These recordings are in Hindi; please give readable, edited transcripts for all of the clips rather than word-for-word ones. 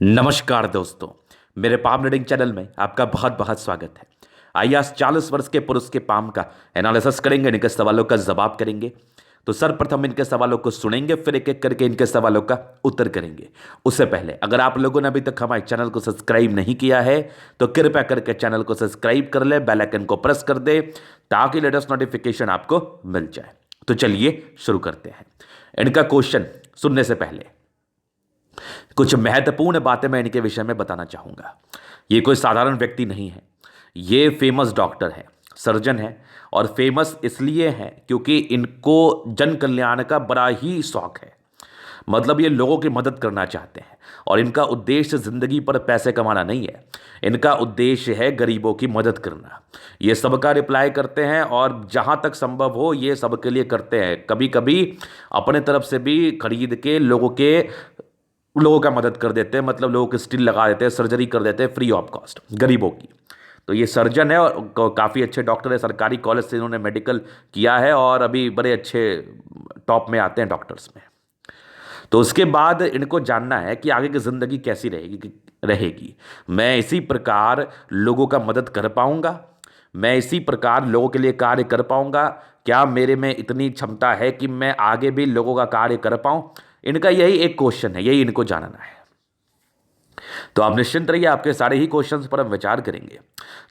नमस्कार दोस्तों। मेरे पाम रीडिंग चैनल में आपका बहुत बहुत स्वागत है। आइए आज 40 वर्ष के पुरुष के पाम का एनालिसिस करेंगे, इनके सवालों का जवाब करेंगे। तो सर्वप्रथम इनके सवालों को सुनेंगे, फिर एक एक करके इनके सवालों का उत्तर करेंगे। उससे पहले अगर आप लोगों ने अभी तक हमारे चैनल को सब्सक्राइब नहीं किया है तो कृपया करके चैनल को सब्सक्राइब कर ले, बेल आइकन को प्रेस कर दे ताकि लेटेस्ट नोटिफिकेशन आपको मिल जाए। तो चलिए शुरू करते हैं। इनका क्वेश्चन सुनने से पहले कुछ महत्वपूर्ण बातें मैं इनके विषय में बताना चाहूंगा। ये कोई साधारण व्यक्ति नहीं है, ये फेमस डॉक्टर है, सर्जन है। और फेमस इसलिए है क्योंकि इनको जन कल्याण का बड़ा ही शौक है। मतलब ये लोगों की मदद करना चाहते हैं और इनका उद्देश्य जिंदगी पर पैसे कमाना नहीं है, इनका उद्देश्य है गरीबों की मदद करना। ये सबका रिप्लाई करते हैं और जहां तक संभव हो ये सबके लिए करते हैं। कभी कभी अपने तरफ से भी खरीद के लोगों का मदद कर देते हैं, मतलब लोगों के स्टिल लगा देते हैं, सर्जरी कर देते हैं फ्री ऑफ कॉस्ट गरीबों की। तो ये सर्जन है और काफ़ी अच्छे डॉक्टर है, सरकारी कॉलेज से इन्होंने मेडिकल किया है और अभी बड़े अच्छे टॉप में आते हैं डॉक्टर्स में। तो उसके बाद इनको जानना है कि आगे की ज़िंदगी कैसी रहेगी। मैं इसी प्रकार लोगों का मदद कर पाऊंगा, मैं इसी प्रकार लोगों के लिए कार्य कर पाऊंगा, क्या मेरे में इतनी क्षमता है कि मैं आगे भी लोगों का कार्य कर पाऊं। इनका यही एक क्वेश्चन है, यही इनको जानना है। तो आप निश्चिंत रहिए, आपके सारे ही क्वेश्चंस पर हम विचार करेंगे,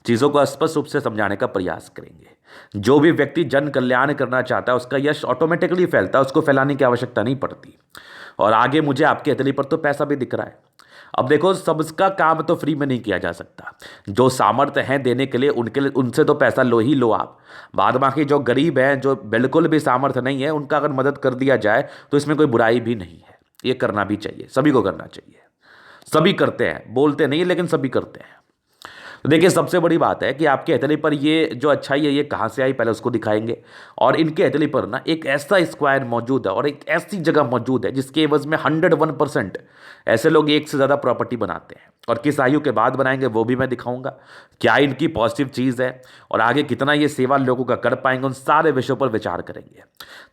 चीज़ों को स्पष्ट रूप से समझाने का प्रयास करेंगे। जो भी व्यक्ति जन कल्याण करना चाहता है उसका यश ऑटोमेटिकली फैलता है, उसको फैलाने की आवश्यकता नहीं पड़ती। और आगे मुझे आपके हथेली पर तो पैसा भी दिख रहा है। अब देखो, सबका काम तो फ्री में नहीं किया जा सकता। जो सामर्थ्य हैं देने के लिए उनसे तो पैसा लो ही लो आप। बाद बाकी जो गरीब हैं, जो बिल्कुल भी सामर्थ्य नहीं है, उनका अगर मदद कर दिया जाए तो इसमें कोई बुराई भी नहीं है। ये करना भी चाहिए, सभी को करना चाहिए। सभी करते हैं, बोलते नहीं लेकिन सभी करते हैं। तो देखिए, सबसे बड़ी बात है कि आपके हथेली पर ये जो अच्छाई है ये कहाँ से आई, पहले उसको दिखाएंगे। और इनके हथेली पर ना एक ऐसा स्क्वायर मौजूद है और एक ऐसी जगह मौजूद है जिसके एवज में 101% ऐसे लोग एक से ज़्यादा प्रॉपर्टी बनाते हैं। और किस आयु के बाद बनाएंगे वो भी मैं दिखाऊंगा। क्या इनकी पॉजिटिव चीज़ है और आगे कितना ये सेवा लोगों का कर पाएंगे, उन सारे विषयों पर विचार करेंगे।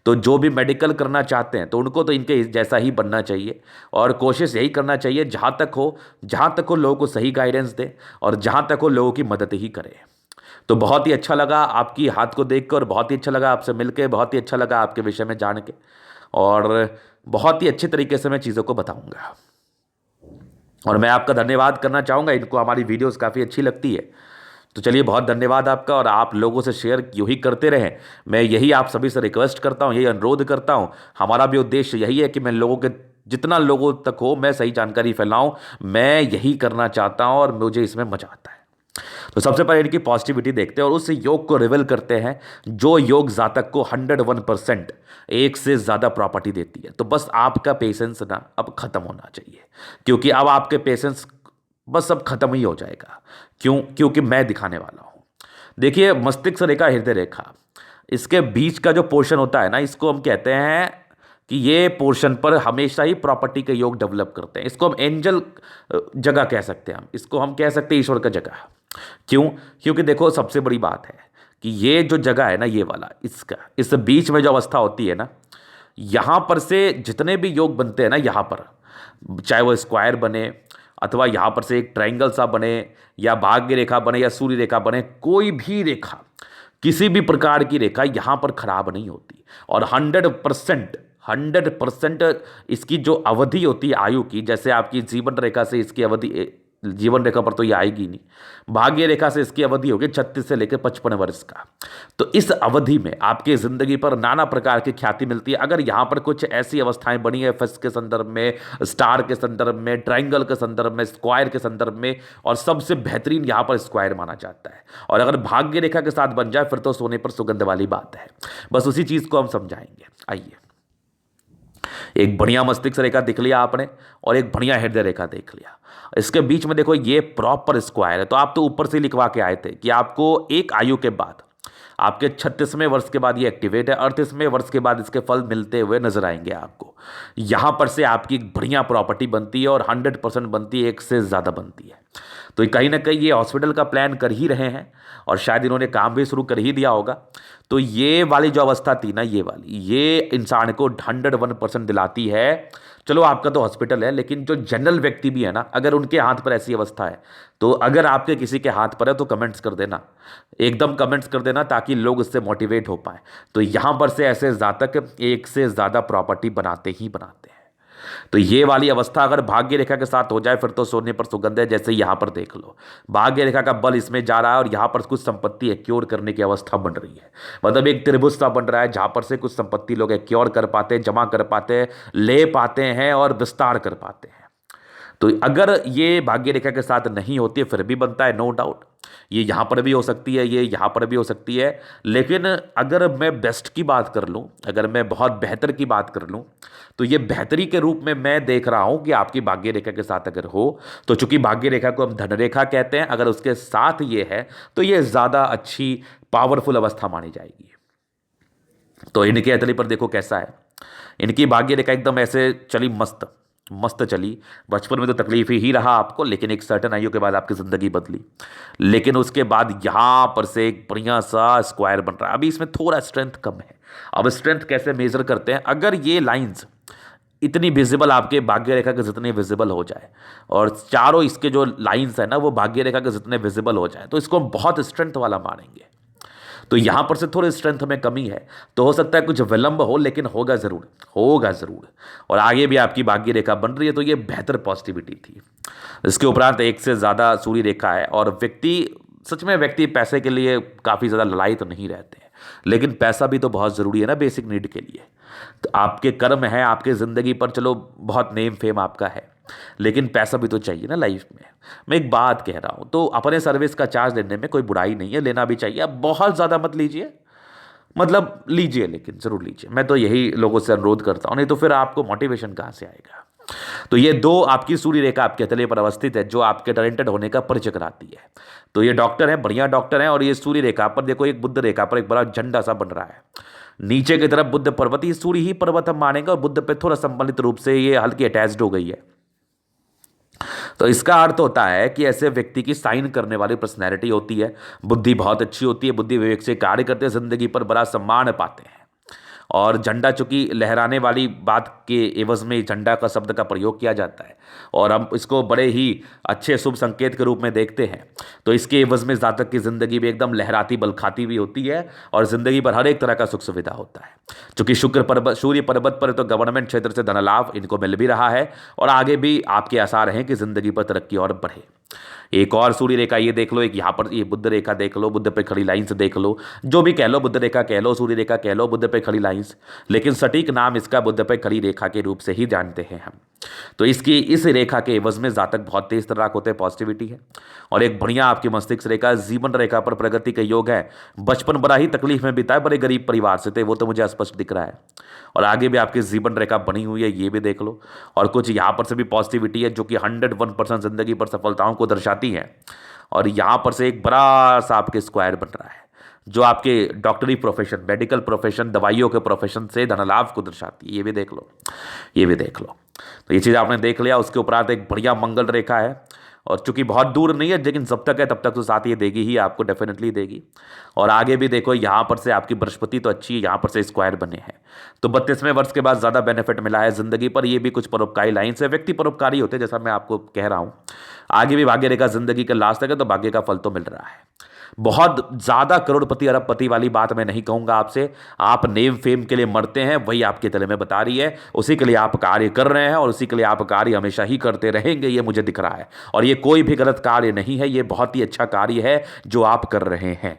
तो जो भी मेडिकल करना चाहते हैं तो उनको तो इनके जैसा ही बनना चाहिए और कोशिश यही करना चाहिए जहाँ तक हो लोगों को सही गाइडेंस दे और जहाँ तक हो लोगों की मदद ही करे। तो बहुत ही अच्छा लगा आपकी हाथ को देख कर, बहुत ही अच्छा लगा आपसे मिलकर, बहुत ही अच्छा लगा आपके विषय में जान के, और बहुत ही अच्छे तरीके से मैं चीज़ों को बताऊंगा। और मैं आपका धन्यवाद करना चाहूँगा, इनको हमारी वीडियोस काफ़ी अच्छी लगती है। तो चलिए, बहुत धन्यवाद आपका, और आप लोगों से शेयर यूँ ही करते रहें। मैं यही आप सभी से रिक्वेस्ट करता हूँ, यही अनुरोध करता हूँ। हमारा भी उद्देश्य यही है कि मैं लोगों के जितना लोगों तक हो मैं सही जानकारी फैलाऊं। मैं यही करना चाहता हूँ और मुझे इसमें मजा आता है। तो सबसे पहले इनकी पॉजिटिविटी देखते हैं और उस योग को रिवील करते हैं जो योग जातक को 101% एक से ज़्यादा प्रॉपर्टी देती है। तो बस आपका पेशेंस ना अब ख़त्म होना चाहिए, क्योंकि अब आपके पेशेंस बस अब ख़त्म ही हो जाएगा। क्योंकि मैं दिखाने वाला हूँ। देखिए, मस्तिष्क रेखा, हृदय रेखा, इसके बीच का जो पोर्शन होता है ना, इसको हम कहते हैं कि ये पोर्शन पर हमेशा ही प्रॉपर्टी के योग डेवलप करते हैं। इसको हम एंजल जगह कह सकते हैं, इसको हम कह सकते हैं ईश्वर का जगह। क्यों? क्योंकि देखो, सबसे बड़ी बात है कि ये जो जगह है ना, ये वाला, इसका इस बीच में जो अवस्था होती है ना, यहाँ पर से जितने भी योग बनते हैं ना, यहाँ पर चाहे वो स्क्वायर बने अथवा यहाँ पर से एक ट्रायंगल सा बने या भाग्य रेखा बने या सूर्य रेखा बने, कोई भी रेखा, किसी भी प्रकार की रेखा यहाँ पर खराब नहीं होती। और 100% इसकी जो अवधि होती है आयु की, जैसे आपकी जीवन रेखा से इसकी अवधि, जीवन रेखा पर तो ये आएगी नहीं, भाग्य रेखा से इसकी अवधि होगी 36 से लेकर 55 वर्ष का। तो इस अवधि में आपकी जिंदगी पर नाना प्रकार की ख्याति मिलती है। अगर यहाँ पर कुछ ऐसी अवस्थाएं बनी है फस के संदर्भ में, स्टार के संदर्भ में, ट्राइंगल के संदर्भ में, स्क्वायर के संदर्भ में, और सबसे बेहतरीन यहाँ पर स्क्वायर माना जाता है। और अगर भाग्य रेखा के साथ बन जाए फिर तो सोने पर सुगंध वाली बात है। बस उसी चीज को हम समझाएंगे। आइए, एक बढ़िया मस्तिष्क रेखा देख लिया आपने और एक बढ़िया हृदय रेखा देख लिया। इसके बीच में देखो, ये प्रॉपर स्क्वायर है। तो आप तो ऊपर से लिखवा के आए थे कि आपको एक आयु के बाद, आपके 36वें वर्ष के बाद ये एक्टिवेट है, 38वें वर्ष के बाद इसके फल मिलते हुए नजर आएंगे आपको। यहां पर से आपकी बढ़िया प्रॉपर्टी बनती है और 100% बनती है, एक से ज्यादा बनती है। तो कहीं ना कहीं ये हॉस्पिटल का प्लान कर ही रहे हैं और शायद इन्होंने काम भी शुरू कर ही दिया होगा। तो ये वाली जो अवस्था थी ना, ये इंसान को 101% दिलाती है। चलो आपका तो हॉस्पिटल है, लेकिन जो जनरल व्यक्ति भी है ना, अगर उनके हाथ पर ऐसी अवस्था है, तो अगर आपके किसी के हाथ पर है तो कमेंट्स कर देना, एकदम कमेंट्स कर देना, ताकि लोग इससे मोटिवेट हो पाए। तो यहां पर से ऐसे जातक एक से ज्यादा प्रॉपर्टी बनाते ही बनाते हैं। तो ये वाली अवस्था अगर भाग्य रेखा के साथ हो जाए फिर तो सोने पर सुगंध है। जैसे यहां पर देख लो, भाग्य रेखा का बल इसमें जा रहा है और यहां पर कुछ संपत्ति एक्योर करने की अवस्था बन रही है। मतलब एक त्रिभुज सा बन रहा है जहां पर से कुछ संपत्ति लोग एक्योर कर पाते हैं, जमा कर पाते हैं, ले पाते हैं और विस्तार कर पाते हैं। तो अगर ये भाग्य रेखा के साथ नहीं होती है फिर भी बनता है, नो डाउट। ये यहां पर भी हो सकती है, ये यहां पर भी हो सकती है। लेकिन अगर मैं बेस्ट की बात कर लूं, अगर मैं बहुत बेहतर की बात कर लूं, तो ये बेहतरी के रूप में मैं देख रहा हूं कि आपकी भाग्य रेखा के साथ अगर हो, तो चूंकि भाग्य रेखा को हम धन रेखा कहते हैं, अगर उसके साथ ये है तो ये ज्यादा अच्छी पावरफुल अवस्था मानी जाएगी। तो इनके अतली पर देखो कैसा है, इनकी भाग्य रेखा एकदम ऐसे चली, मस्त मस्त चली। बचपन में तो तकलीफ ही रहा आपको, लेकिन एक सर्टन आयु के बाद आपकी जिंदगी बदली। लेकिन उसके बाद यहां पर से एक बढ़िया सा स्क्वायर बन रहा है। अभी इसमें थोड़ा स्ट्रेंथ कम है। अब स्ट्रेंथ कैसे मेजर करते हैं, अगर ये लाइंस इतनी विजिबल आपके भाग्य रेखा के जितने विजिबल हो जाए और चारों इसके जो लाइंस है ना वो भाग्य रेखा के जितने विजिबल हो जाए, तो इसको हम बहुत स्ट्रेंथ वाला मानेंगे। तो यहां पर से थोड़ी स्ट्रेंथ में कमी है, तो हो सकता है कुछ विलंब हो, लेकिन होगा जरूर, होगा जरूर। और आगे भी आपकी भाग्य रेखा बन रही है, तो ये बेहतर पॉजिटिविटी थी। इसके उपरांत एक से ज्यादा सूर्य रेखा है और व्यक्ति, सच में व्यक्ति पैसे के लिए काफी ज्यादा लड़ाई तो नहीं रहते हैं, लेकिन पैसा भी तो बहुत जरूरी है ना बेसिक नीड के लिए। तो आपके कर्म है आपके जिंदगी पर, चलो बहुत नेम फेम आपका है, लेकिन पैसा भी तो चाहिए ना लाइफ में। मैं एक बात कह रहा हूं, तो अपने सर्विस का चार्ज लेने में कोई बुराई नहीं है, लेना भी चाहिए। अब बहुत ज्यादा मत लीजिए, मतलब लीजिए लेकिन जरूर लीजिए। मैं तो यही लोगों से अनुरोध करता हूं, नहीं तो फिर आपको मोटिवेशन कहां से आएगा। तो ये दो आपकी सूर्य रेखा आपके तले पर अवस्थित है, जो आपके टैलेंटेड होने का परिचय कराती है। तो ये डॉक्टर है, बढ़िया डॉक्टर है। और ये सूर्य रेखा पर देखो, एक बुद्ध रेखा पर एक बड़ा झंडा सा बन रहा है, नीचे की तरफ बुद्ध पर्वत, ये सूर्य ही पर्वत हम मानेंगे, और बुद्ध पे थोड़ा संबंधित रूप से ये हल्की अटैच्ड हो गई है। तो इसका अर्थ होता है कि ऐसे व्यक्ति की साइन करने वाली पर्सनैलिटी होती है, बुद्धि बहुत अच्छी होती है, बुद्धि विवेक से कार्य करते हैं, जिंदगी पर बड़ा सम्मान पाते हैं। और झंडा चूंकि लहराने वाली बात के एवज में झंडा का शब्द का प्रयोग किया जाता है, और हम इसको बड़े ही अच्छे शुभ संकेत के रूप में देखते हैं। तो इसके एवज में जातक की जिंदगी भी एकदम लहराती बलखाती भी होती है, और जिंदगी पर हर एक तरह का सुख सुविधा होता है। चूंकि सूर्य पर्वत पर तो गवर्नमेंट क्षेत्र से धन लाभ इनको मिल भी रहा है, और आगे भी आपके आसार हैं कि जिंदगी पर तरक्की और बढ़े। एक और सूर्य रेखा ये देख लो, एक यहाँ पर ये बुद्ध रेखा देख लो, बुद्ध पे खड़ी लाइंस देख लो, जो भी कह लो, बुद्ध रेखा कह लो, सूर्य रेखा कह लो, बुद्ध पे खड़ी लाइंस, लेकिन सटीक नाम इसका बुद्ध पे खड़ी रेखा के रूप से ही जानते हैं हम। तो इसकी इस रेखा के एवज में जातक बहुत तेज तर्राक होते हैं, पॉजिटिविटी है। और एक बढ़िया आपकी मस्तिष्क रेखा, जीवन रेखा पर प्रगति का योग है। बचपन बड़ा ही तकलीफ में बिताए, बड़े गरीब परिवार से थे, वो तो मुझे स्पष्ट दिख रहा है। और आगे भी आपकी जीवन रेखा बनी हुई है, ये भी देख लो। और कुछ यहाँ पर से भी पॉजिटिविटी है, जो कि 101% जिंदगी पर सफलताओं को दर्शाती है। और यहाँ पर से एक बड़ा सा आपके स्क्वायर बन रहा है, जो आपके डॉक्टरी प्रोफेशन, मेडिकल प्रोफेशन, दवाइयों के प्रोफेशन से धन लाभ को दर्शाती है। ये भी देख लो, ये भी देख लो। तो ये चीज़ आपने देख लिया। उसके उपरांत एक बढ़िया मंगल रेखा है, और चूंकि बहुत दूर नहीं है, लेकिन जब तक है तब तक तो साथ ये देगी ही, आपको डेफिनेटली देगी। और आगे भी देखो, यहाँ पर से आपकी बृहस्पति तो अच्छी है, यहाँ पर से स्क्वायर बने हैं, तो 32वें वर्ष के बाद ज़्यादा बेनिफिट मिला है जिंदगी पर। ये भी कुछ परोपकारी लाइन से, व्यक्ति परोपकारी होते हैं, जैसा मैं आपको कह रहा हूँ। आगे भी भाग्य रेखा जिंदगी के लास्ट तक है, तो भाग्य का फल तो मिल रहा है। बहुत ज्यादा करोड़पति अरबपति वाली बात मैं नहीं कहूंगा आपसे। आप नेम फेम के लिए मरते हैं, वही आपके तले में बता रही है, उसी के लिए आप कार्य कर रहे हैं, और उसी के लिए आप कार्य हमेशा ही करते रहेंगे, ये मुझे दिख रहा है। और ये कोई भी गलत कार्य नहीं है, ये बहुत ही अच्छा कार्य है जो आप कर रहे हैं।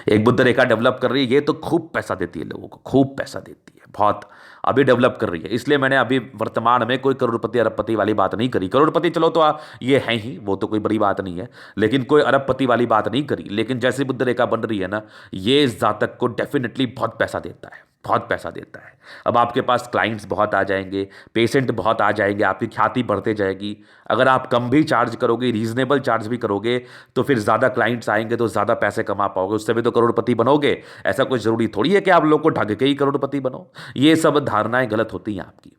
एक बुद्ध रेखा डेवलप कर रही है, ये तो खूब पैसा देती है लोगों को, खूब पैसा देती है, बहुत अभी डेवलप कर रही है। इसलिए मैंने अभी वर्तमान में कोई करोड़पति अरबपति वाली बात नहीं करी। करोड़पति चलो तो ये है ही, वो तो कोई बड़ी बात नहीं है, लेकिन कोई अरबपति वाली बात नहीं करी। लेकिन जैसी बुद्ध रेखा बन रही है ना, ये इस जातक को डेफिनेटली बहुत पैसा देता है, बहुत पैसा देता है। अब आपके पास क्लाइंट्स बहुत आ जाएंगे, पेशेंट बहुत आ जाएंगे, आपकी ख्याति बढ़ते जाएगी। अगर आप कम भी चार्ज करोगे, रीजनेबल चार्ज भी करोगे, तो फिर ज़्यादा क्लाइंट्स आएंगे तो ज़्यादा पैसे कमा पाओगे, उससे भी तो करोड़पति बनोगे। ऐसा कोई ज़रूरी थोड़ी है कि आप लोग को ठग के ही करोड़पति बनो। ये सब धारणाएं गलत होती हैं आपकी।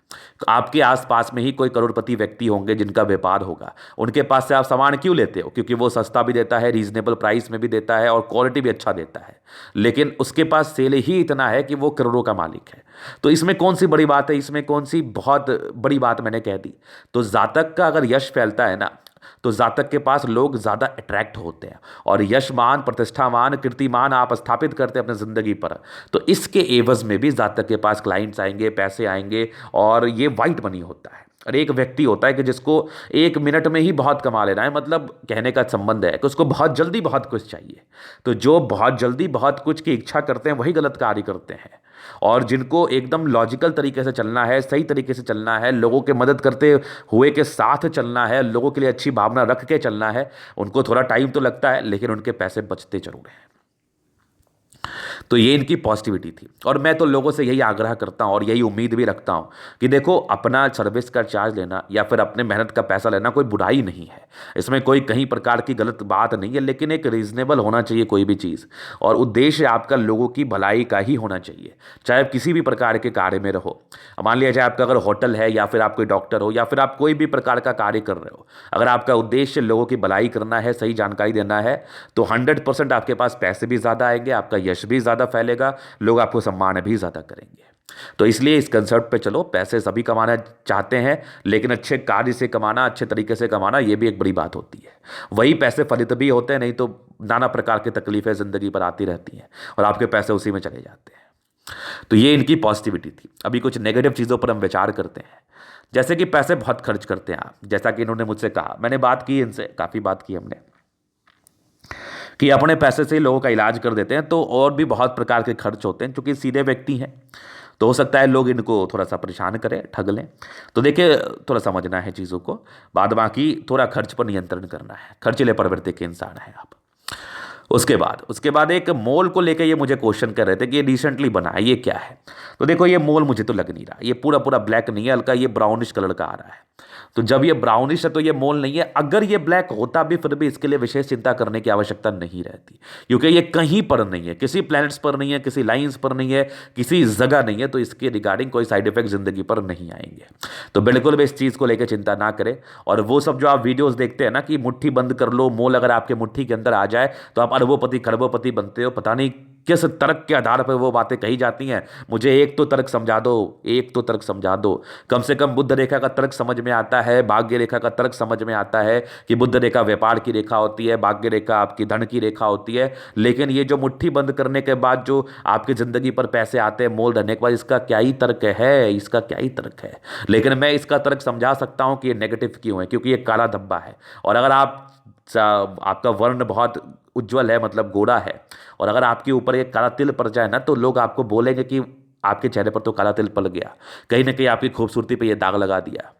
आपके आसपास में ही कोई करोड़पति व्यक्ति होंगे जिनका व्यापार होगा, उनके पास से आप सामान क्यों लेते हो? क्योंकि वो सस्ता भी देता है, रीजनेबल प्राइस में भी देता है और क्वालिटी भी अच्छा देता है, लेकिन उसके पास सेल ही इतना है कि वो करोड़ों का मालिक है। तो इसमें कौन सी बड़ी बात है? इसमें कौन सी बहुत बड़ी बात मैंने कह दी? तो जातक का अगर यश फैलता है ना, तो जातक के पास लोग ज़्यादा अट्रैक्ट होते हैं, और यशमान, प्रतिष्ठामान, कीर्तिमान आप स्थापित करते हैं अपनी ज़िंदगी पर, तो इसके एवज में भी जातक के पास क्लाइंट्स आएंगे, पैसे आएंगे, और ये वाइट मनी होता है। और एक व्यक्ति होता है कि जिसको 1 मिनट में ही बहुत कमा लेना है, मतलब कहने का संबंध है कि उसको बहुत जल्दी बहुत कुछ चाहिए। तो जो बहुत जल्दी बहुत कुछ की इच्छा करते हैं वही गलत कार्य करते हैं, और जिनको एकदम लॉजिकल तरीके से चलना है, सही तरीके से चलना है, लोगों के मदद करते हुए के साथ चलना है, लोगों के लिए अच्छी भावना रख के चलना है, उनको थोड़ा टाइम तो लगता है लेकिन उनके पैसे बचते जरूर हैं। तो ये इनकी पॉजिटिविटी थी, और मैं तो लोगों से यही आग्रह करता हूँ और यही उम्मीद भी रखता हूँ कि देखो, अपना सर्विस का चार्ज लेना या फिर अपने मेहनत का पैसा लेना कोई बुराई नहीं है, इसमें कोई कहीं प्रकार की गलत बात नहीं है, लेकिन एक रीजनेबल होना चाहिए कोई भी चीज़, और उद्देश्य आपका लोगों की भलाई का ही होना चाहिए, चाहे आप किसी भी प्रकार के कार्य में रहो। मान लिया जाए आपका अगर होटल है, या फिर आप कोई डॉक्टर हो, या फिर आप कोई भी प्रकार का कार्य कर रहे हो, अगर आपका उद्देश्य लोगों की भलाई करना है, सही जानकारी देना है, तो 100% आपके पास पैसे भी ज़्यादा आएंगे, आपका यश भी ज़्यादा फैलेगा, लोग आपको सम्मान भी ज़्यादा करेंगे। तो इसलिए इस कंसेप्ट पे चलो, पैसे सभी कमाना चाहते हैं, लेकिन अच्छे कार्य से कमाना, अच्छे तरीके से कमाना, ये भी एक बड़ी बात होती है। वही पैसे फलित भी होते हैं, नहीं तो नाना प्रकार की तकलीफें ज़िंदगी पर आती रहती हैं और आपके पैसे उसी में चले जाते हैं। तो ये इनकी पॉजिटिविटी थी। अभी कुछ नेगेटिव चीज़ों पर हम विचार करते हैं, जैसे कि पैसे बहुत खर्च करते हैं आप, जैसा कि इन्होंने मुझसे कहा, मैंने बात की इनसे, काफ़ी बात की हमने, कि अपने पैसे से ही लोगों का इलाज कर देते हैं, तो और भी बहुत प्रकार के खर्च होते हैं, क्योंकि सीधे व्यक्ति हैं, तो हो सकता है लोग इनको थोड़ा सा परेशान करें, ठग लें। तो देखिए, थोड़ा समझना है चीज़ों को, बाद बाकी थोड़ा खर्च पर नियंत्रण करना है, खर्चीले प्रवृत्ति के इंसान हैं आप। उसके बाद एक मॉल को लेकर ये मुझे क्वेश्चन कर रहे थे कि ये रिसेंटली बना है, ये क्या है? तो देखो, ये मॉल मुझे तो लग नहीं रहा, ये पूरा पूरा ब्लैक नहीं है, हल्का ये ब्राउनिश कलर का आ रहा है। तो जब ये ब्राउनिश है तो ये मोल नहीं है। अगर ये ब्लैक होता भी, फिर भी इसके लिए विशेष चिंता करने की आवश्यकता नहीं रहती, क्योंकि ये कहीं पर नहीं है, किसी प्लैनेट्स पर नहीं है, किसी लाइंस पर नहीं है, किसी जगह नहीं है, तो इसके रिगार्डिंग कोई साइड इफेक्ट जिंदगी पर नहीं आएंगे। तो बिल्कुल भी इस चीज़ को लेकर चिंता ना करें। और वो सब जो आप वीडियोस देखते हैं ना कि मुट्ठी बंद कर लो, मोल अगर आपके मुट्ठी के अंदर आ जाए तो आप अरबोपति खरबोपति बनते हो, पता नहीं किस तर्क के आधार पर वो बातें कही जाती हैं। मुझे एक तो तर्क समझा दो, एक तो तर्क समझा दो। कम से कम बुद्ध रेखा का तर्क समझ में आता है, भाग्य रेखा का तर्क समझ में आता है कि बुद्ध रेखा व्यापार की रेखा होती है, भाग्य रेखा आपकी धन की रेखा होती है। लेकिन ये जो मुट्ठी बंद करने के बाद जो आपकी ज़िंदगी पर पैसे आते हैं मोल रहने के बाद, इसका क्या ही तर्क है, इसका क्या ही तर्क है। लेकिन मैं इसका तर्क समझा सकता हूँ कि ये नेगेटिव क्यों है, क्योंकि ये काला धब्बा है। और अगर आपका वर्ण बहुत उज्जवल है, मतलब गोरा है, और अगर आपके ऊपर एक काला तिल पड़ जाए ना, तो लोग आपको बोलेंगे कि आपके चेहरे पर तो काला तिल पड़ गया, कहीं ना कहीं आपकी खूबसूरती पे ये दाग लगा दिया।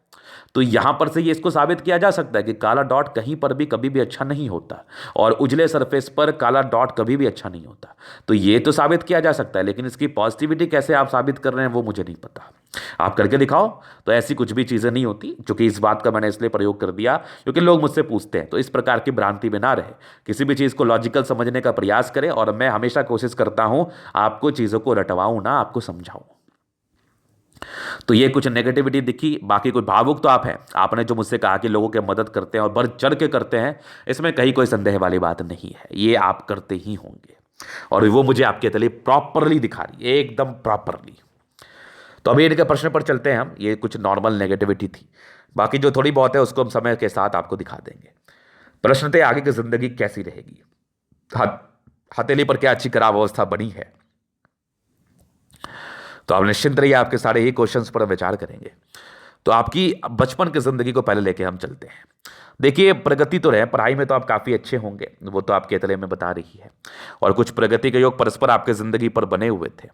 तो यहां पर से ये इसको साबित किया जा सकता है कि काला डॉट कहीं पर भी कभी भी अच्छा नहीं होता, और उजले सरफेस पर काला डॉट कभी भी अच्छा नहीं होता। तो ये तो साबित किया जा सकता है, लेकिन इसकी पॉजिटिविटी कैसे आप साबित कर रहे हैं वो मुझे नहीं पता। आप करके दिखाओ। तो ऐसी कुछ भी चीज़ें नहीं होती, क्योंकि इस बात का मैंने इसलिए प्रयोग कर दिया क्योंकि लोग मुझसे पूछते हैं। तो इस प्रकार की भ्रांति में ना रहे, किसी भी चीज़ को लॉजिकल समझने का प्रयास करें, और मैं हमेशा कोशिश करता हूं आपको चीज़ों को रटवाऊं ना, आपको समझाऊं। तो ये कुछ नेगेटिविटी दिखी। बाकी कोई भावुक तो आप हैं, आपने जो मुझसे कहा कि लोगों की मदद करते हैं और बढ़ चढ़ के करते हैं, इसमें कहीं कोई संदेह वाली बात नहीं है, ये आप करते ही होंगे, और वो मुझे आपके तले प्रॉपरली दिखा रही है, एकदम प्रॉपरली। तो अभी इनके प्रश्न पर चलते हैं हम। ये कुछ नॉर्मल नेगेटिविटी थी, बाकी जो थोड़ी बहुत है उसको हम समय के साथ आपको दिखा देंगे। प्रश्न थे, आगे की जिंदगी कैसी रहेगी, हथेली पर क्या अच्छी खराब अवस्था बनी है। तो आप निश्चिंत रहिए, आपके सारे ही क्वेश्चंस पर हम विचार करेंगे। तो आपकी बचपन की जिंदगी को पहले लेके हम चलते हैं। देखिए, प्रगति तो रहे, पढ़ाई में तो आप काफ़ी अच्छे होंगे, वो तो आपके तले में बता रही है, और कुछ प्रगति के योग परस्पर आपके ज़िंदगी पर बने हुए थे।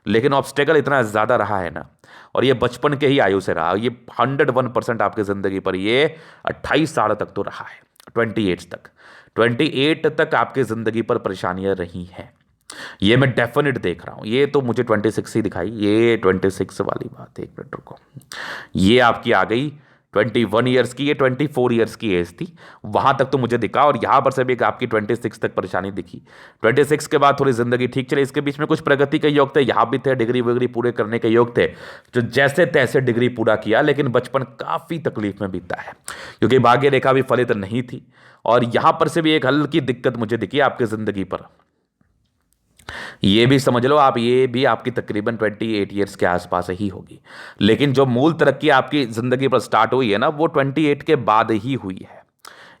लेकिन ऑब्स्टेकल इतना ज़्यादा रहा है ना, और ये बचपन के ही आयु से रहा, ये 101% आपकी ज़िंदगी पर, ये 28 साल तक तो रहा है, 28 तक आपकी ज़िंदगी पर परेशानियाँ रही हैं। ये मैं डेफिनेट देख रहा हूँ। ये तो मुझे 26 ही दिखाई, ये 26 वाली बात है, एक मिनट रुको, ये आपकी आ गई 21 ईयर्स की, ये 24 ईयर्स की एज थी, वहां तक तो मुझे दिखा। और यहां पर से भी एक आपकी 26 तक परेशानी दिखी। 26 के बाद थोड़ी जिंदगी ठीक चली, इसके बीच में कुछ प्रगति के योग थे, यहाँ भी थे, डिग्री वगैरह पूरे करने के योग थे, जो जैसे तैसे डिग्री पूरा किया। लेकिन बचपन काफी तकलीफ में बीता है, क्योंकि भाग्य रेखा भी फलित नहीं थी। और यहां पर से भी एक हल्की दिक्कत मुझे दिखी आपकी जिंदगी पर। ये भी समझ लो आप, ये भी आपकी तकरीबन 28 ईयर्स के आसपास ही होगी। लेकिन जो मूल तरक्की आपकी जिंदगी पर स्टार्ट हुई है ना, वो 28 के बाद ही हुई है।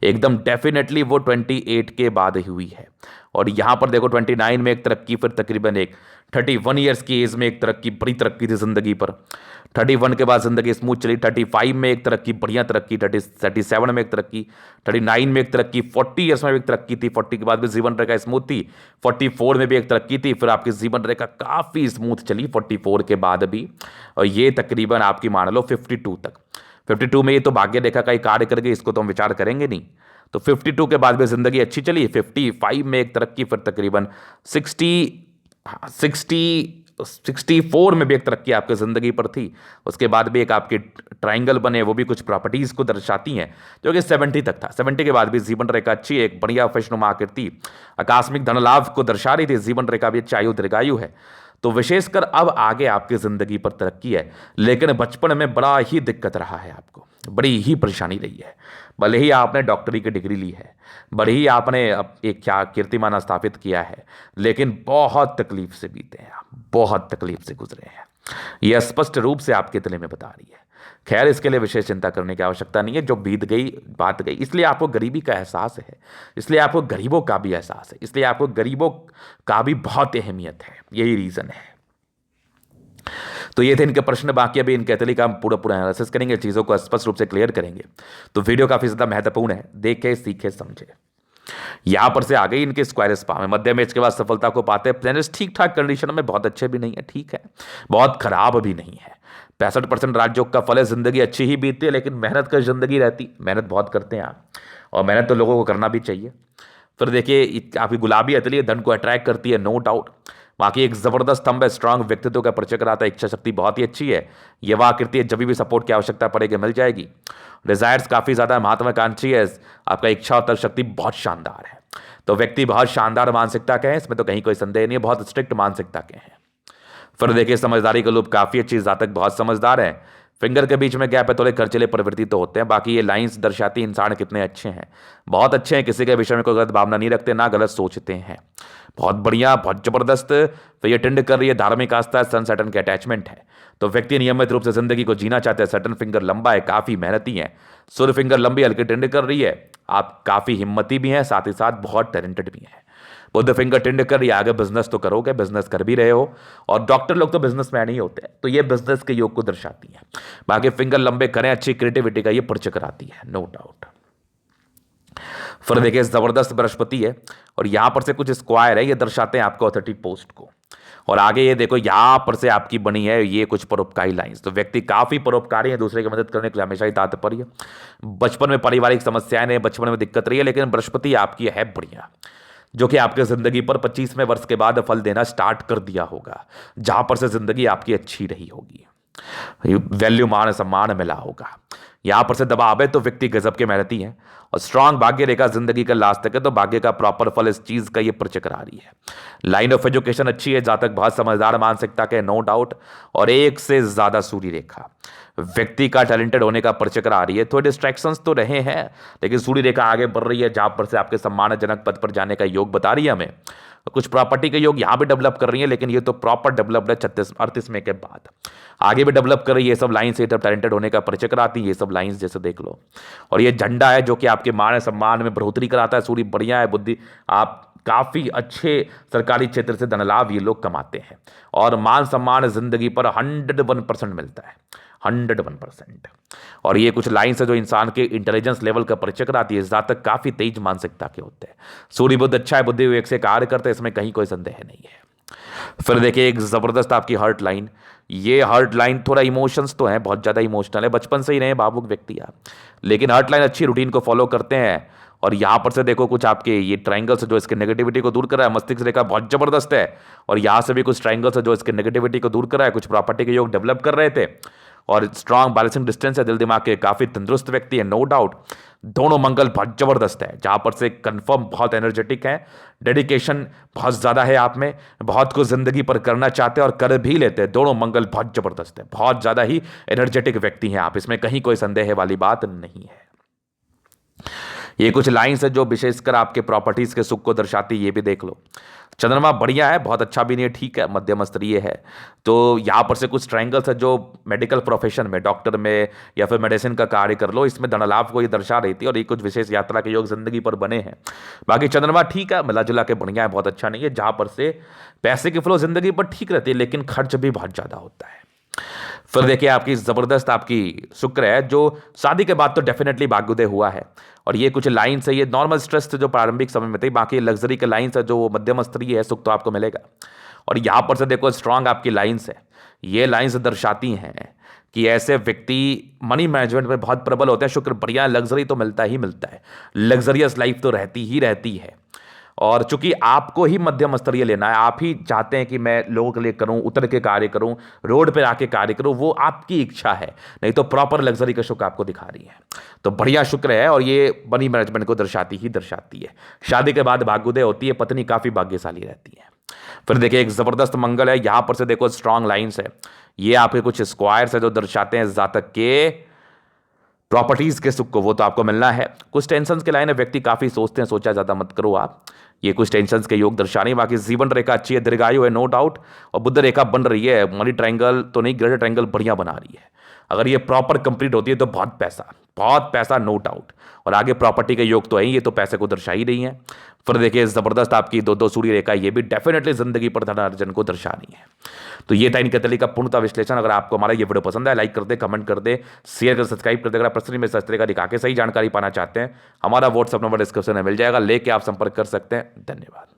एकदम डेफिनेटली वो 28 के बाद ही हुई है। और यहां पर देखो 29 में एक तरक्की, फिर तकरीबन एक 31 ईयर्स की एज में एक तरक्की, बड़ी तरक्की थी जिंदगी पर। 31 के बाद जिंदगी स्मूथ चली। 35 में एक तरक्की, बढ़िया तरक्की। 37 में एक तरक्की, 39 में एक तरक्की, 40 ईयर्स में भी एक तरक्की थी। 40 के बाद भी जीवन रेखा स्मूथ थी। 44 में भी एक तरक्की थी। फिर आपकी जीवन रेखा काफी स्मूथ चली 44 के बाद भी, और ये तकरीबन आपकी मान लो 52 तक। 52 में ये तो भाग्य रेखा का ही कार्य कर गई, इसको तो हम विचार करेंगे नहीं। तो 52 के बाद भी जिंदगी अच्छी चली। 55 में एक तरक्की, फिर तकरीबन 64 में भी एक तरक्की आपकी जिंदगी पर थी। उसके बाद भी एक आपके ट्राइंगल बने, वो भी कुछ प्रॉपर्टीज को दर्शाती हैं, जो कि 70 तक था। 70 के बाद भी जीवन रेखा अच्छी, एक बढ़िया खुशनुमा आकृति आकस्मिक धन लाभ को दर्शा रही थी। जीवन रेखा भी अच्छी, आयु दीर्घायु है। तो विशेषकर अब आगे आपकी जिंदगी पर तरक्की है। लेकिन बचपन में बड़ा ही दिक्कत रहा है, आपको बड़ी ही परेशानी रही है। भले ही आपने डॉक्टरी की डिग्री ली है, भले ही आपने एक क्या कीर्तिमान स्थापित किया है, लेकिन बहुत तकलीफ से बीते हैं आप, बहुत तकलीफ से गुजरे हैं। यह स्पष्ट रूप से आपके दिल में बता रही है। खैर, इसके लिए विशेष चिंता करने की आवश्यकता नहीं है, जो बीत गई बात गई। इसलिए आपको गरीबी का एहसास है, इसलिए आपको गरीबों का भी एहसास है, इसलिए आपको गरीबों का भी बहुत अहमियत है। यही रीजन है। तो ये थे इनके प्रश्न। बाकी अभी इनके अतली का हम पूरा एनालिसिस करेंगे, चीज़ों को स्पष्ट रूप से क्लियर करेंगे। तो वीडियो काफ़ी ज़्यादा महत्वपूर्ण है, देखे सीखे समझे। यहां पर से आ गई इनके स्क्वायर स्पा में, मध्यम एज के बाद सफलता को पाते हैं। प्लैनेट्स ठीक ठाक कंडीशन में, बहुत अच्छे भी नहीं है, ठीक है, बहुत खराब भी नहीं है। 65% राजयोग का फल है। जिंदगी अच्छी ही बीतती है, लेकिन मेहनत का जिंदगी रहती, मेहनत बहुत करते हैं आप, और मेहनत तो लोगों को करना भी चाहिए। फिर देखिए आपकी गुलाबी अतली धन को अट्रैक्ट करती है, नो डाउट। बाकी एक जबरदस्त स्तंभ है, स्ट्रांग व्यक्तित्व का परिचय कराता है, इच्छा शक्ति बहुत ही अच्छी है। ये वह आकृति है, जब भी सपोर्ट की आवश्यकता पड़ेगी मिल जाएगी। डिजायर्स काफी ज्यादा महत्वाकांक्षी है, आपका इच्छा और शक्ति बहुत शानदार है। तो व्यक्ति बहुत शानदार मानसिकता के हैं, इसमें तो कहीं कोई संदेह नहीं है, बहुत स्ट्रिक्ट मानसिकता के हैं। फिर देखिए समझदारी का लूप काफी अच्छी, जातक बहुत समझदार है। फिंगर के बीच में गैप है, थोड़े खर्चीले प्रवृत्ति तो होते हैं। बाकी ये लाइंस दर्शाती इंसान कितने अच्छे हैं, बहुत अच्छे हैं, किसी के विषय में कोई गलत भावना नहीं रखते, ना गलत सोचते हैं, बहुत बढ़िया, बहुत जबरदस्त। तो ये टेंड कर रही है धार्मिक आस्था, सन सैटर्न के अटैचमेंट है। तो व्यक्ति नियमित रूप से जिंदगी को जीना चाहते हैं। सैटर्न फिंगर लंबा है, काफी मेहनती है। सूर्य फिंगर लंबी हल्की टेंड कर रही है, आप काफी हिम्मती भी हैं, साथ ही साथ बहुत टैलेंटेड भी हैं। बुद्ध फिंगर टेंड कर रही है, आगे बिजनेस तो करोगे, बिजनेस कर भी रहे हो, और डॉक्टर लोग तो बिजनेसमैन ही होते हैं, तो ये बिजनेस के योग को दर्शाती है। बाकी फिंगर लंबे करें, अच्छी क्रिएटिविटी का ये परिचय कराती है, नो डाउट। फिर देखिए जबरदस्त बृहस्पति है, और यहां पर से कुछ स्क्वायर है, ये दर्शाते हैं आपको अथॉरिटी पोस्ट को। और आगे ये देखो यहां पर से आपकी बनी है ये कुछ परोपकारी लाइंस। तो व्यक्ति काफी परोपकारी है, दूसरे की मदद करने के लिए हमेशा ही तात्पर्य। बचपन में पारिवारिक समस्याएं नहीं, बचपन में दिक्कत रही है, लेकिन बृहस्पति आपकी है बढ़िया, जो कि आपके जिंदगी पर 25वें वर्ष के बाद फल देना स्टार्ट कर दिया होगा, जहां पर से जिंदगी आपकी अच्छी रही होगी, वैल्यू मान सम्मान मिला होगा। यहां पर से दबाव है तो व्यक्ति गजब के मेहनती है, और स्ट्रांग भाग्य रेखा जिंदगी का लास्ट तक है, तो भाग्य का प्रॉपर फल इस चीज का ये परिचय करा रही है। लाइन ऑफ एजुकेशन अच्छी है, जातक बहुत समझदार मानसिकता के, नो डाउट। और एक से ज्यादा सूर्य रेखा व्यक्ति का टैलेंटेड होने का परिचय करा रही है। थोड़े डिस्ट्रैक्शंस तो रहे हैं, लेकिन सूर्य रेखा आगे बढ़ रही है, जहां पर से आपके सम्मानजनक पद पर जाने का योग बता रही है हमें। कुछ प्रॉपर्टी के योग यहां भी डेवलप कर रही है, लेकिन ये तो प्रॉपर डेवलप्ड है 38वें के बाद, आगे भी डेवलप कर रही है। ये सब लाइन से टैलेंटेड होने का परिचय कराती है, ये सब लाइंस जैसे देख लो। और ये झंडा है जो कि आपके मान सम्मान में बढ़ोतरी कराता है। सूर्य बढ़िया है, बुद्धि, आप काफी अच्छे सरकारी क्षेत्र से धन लाभ ये लोग कमाते हैं, और मान सम्मान जिंदगी पर 101% मिलता है, 101%। और ये कुछ लाइन्स है जो इंसान के इंटेलिजेंस लेवल का परिचय कराती है। जातक काफी तेज मानसिकता के होते हैं। सूर्य बुद्ध अच्छा है, बुद्धि विवेक से कार्य करते हैं, इसमें कहीं कोई संदेह नहीं है। फिर देखिए एक जबरदस्त आपकी हार्ट लाइन, ये हार्ट लाइन थोड़ा इमोशंस तो है, बहुत ज्यादा इमोशनल है, बचपन से ही रहे भावुक व्यक्ति आप, लेकिन हार्ट लाइन अच्छी रूटीन को फॉलो करते हैं। और यहां पर से देखो कुछ आपके ये ट्रायंगल्स जो इसके नेगेटिविटी को दूर कर रहा है, मस्तिष्क रेखा बहुत जबरदस्त है, और यहां से भी कुछ ट्रायंगल्स जो इसके नेगेटिविटी को दूर कर रहा है। कुछ प्रॉपर्टी के योग डेवलप कर रहे थे, और स्ट्रांग बैलेंसिंग डिस्टेंस है, दिल दिमाग के काफ़ी तंदुरुस्त व्यक्ति है, नो डाउट। दोनों मंगल बहुत जबरदस्त है, जहां पर से कंफर्म बहुत एनर्जेटिक है, डेडिकेशन बहुत ज़्यादा है आप में, बहुत कुछ जिंदगी पर करना चाहते हैं और कर भी लेते हैं। दोनों मंगल बहुत जबरदस्त है, बहुत ज़्यादा ही एनर्जेटिक व्यक्ति हैं आप, इसमें कहीं कोई संदेह वाली बात नहीं है। ये कुछ लाइंस है जो विशेषकर आपके प्रॉपर्टीज के सुख को दर्शाती है, ये भी देख लो। चंद्रमा बढ़िया है, बहुत अच्छा भी नहीं है, ठीक है, मध्यम स्तरीय है। तो यहाँ पर से कुछ ट्रायंगल्स है जो मेडिकल प्रोफेशन में, डॉक्टर में या फिर मेडिसिन का कार्य कर लो, इसमें धनलाभ को ये दर्शा रही थी और ये कुछ विशेष यात्रा के योग जिंदगी पर बने हैं। बाकी चंद्रमा ठीक है, मिला जुला के बढ़िया है, बहुत अच्छा नहीं है। जहाँ पर से पैसे की फ्लो जिंदगी पर ठीक रहती है, लेकिन खर्च भी बहुत ज़्यादा होता है। फिर देखिए आपकी जबरदस्त आपकी शुक्र है जो शादी के बाद तो डेफिनेटली भाग्योदय हुआ है, और ये कुछ लाइन्स है, ये नॉर्मल स्ट्रेस जो प्रारंभिक समय में थी, बाकी लग्जरी के लाइन्स है जो मध्यम स्तरीय है, सुख तो आपको मिलेगा। और यहाँ पर से देखो स्ट्रांग आपकी लाइन्स है, ये लाइन्स दर्शाती हैं कि ऐसे व्यक्ति मनी मैनेजमेंट में बहुत प्रबल होते हैं। शुक्र बढ़िया, लग्जरी तो मिलता ही मिलता है, लग्जरियस लाइफ तो रहती ही रहती है। और चूंकि आपको ही मध्यम स्तरीय लेना है, आप ही चाहते हैं कि मैं लोगों के लिए करूं, उतर के कार्य करूं, रोड पे आके कार्य करूं, वो आपकी इच्छा है, नहीं तो प्रॉपर लग्जरी का शुक्र आपको दिखा रही है। तो बढ़िया शुक्र है और ये मनी मैनेजमेंट को दर्शाती ही दर्शाती है। शादी के बाद भाग्योदय होती है, पत्नी काफी भाग्यशाली रहती है। फिर देखिए एक जबरदस्त मंगल है, यहां पर से देखो स्ट्रांग लाइन्स है, ये आपके कुछ स्क्वायर्स है जो दर्शाते हैं जातक के प्रॉपर्टीज के सुख को, वो तो आपको मिलना है। कुछ टेंशन के लाइन है, व्यक्ति काफी सोचते हैं, सोचा ज्यादा मत करो आप, ये कुछ टेंशन के योग दर्शा रही है। बाकी जीवन रेखा अच्छी है, दीर्घायु है, नो डाउट, और बुद्ध रेखा बन रही है, मनी ट्रायंगल तो नहीं, ग्रेटर ट्रायंगल बढ़िया बना रही है। अगर ये प्रॉपर कंप्लीट होती है तो बहुत पैसा नो डाउट, और आगे प्रॉपर्टी के योग तो है ही, ये तो पैसे को दर्शा ही रही है। फिर देखिए जबरदस्त आपकी दो सूर्य रेखा, ये भी डेफिनेटली जिंदगी पर धन अर्जन को दर्शा रही है। तो ये था इनके तली का पूर्णता विश्लेषण। अगर आपको हमारा ये वीडियो पसंद है, लाइक कर दे, कमेंट कर दे, शेयर कर, सब्सक्राइब कर दे। अगर प्रश्न में सस्ते का दिखा के सही जानकारी पाना चाहते हैं, हमारा व्हाट्सअप नंबर डिस्क्रिप्शन में मिल जाएगा, लेके आप संपर्क कर सकते हैं। धन्यवाद।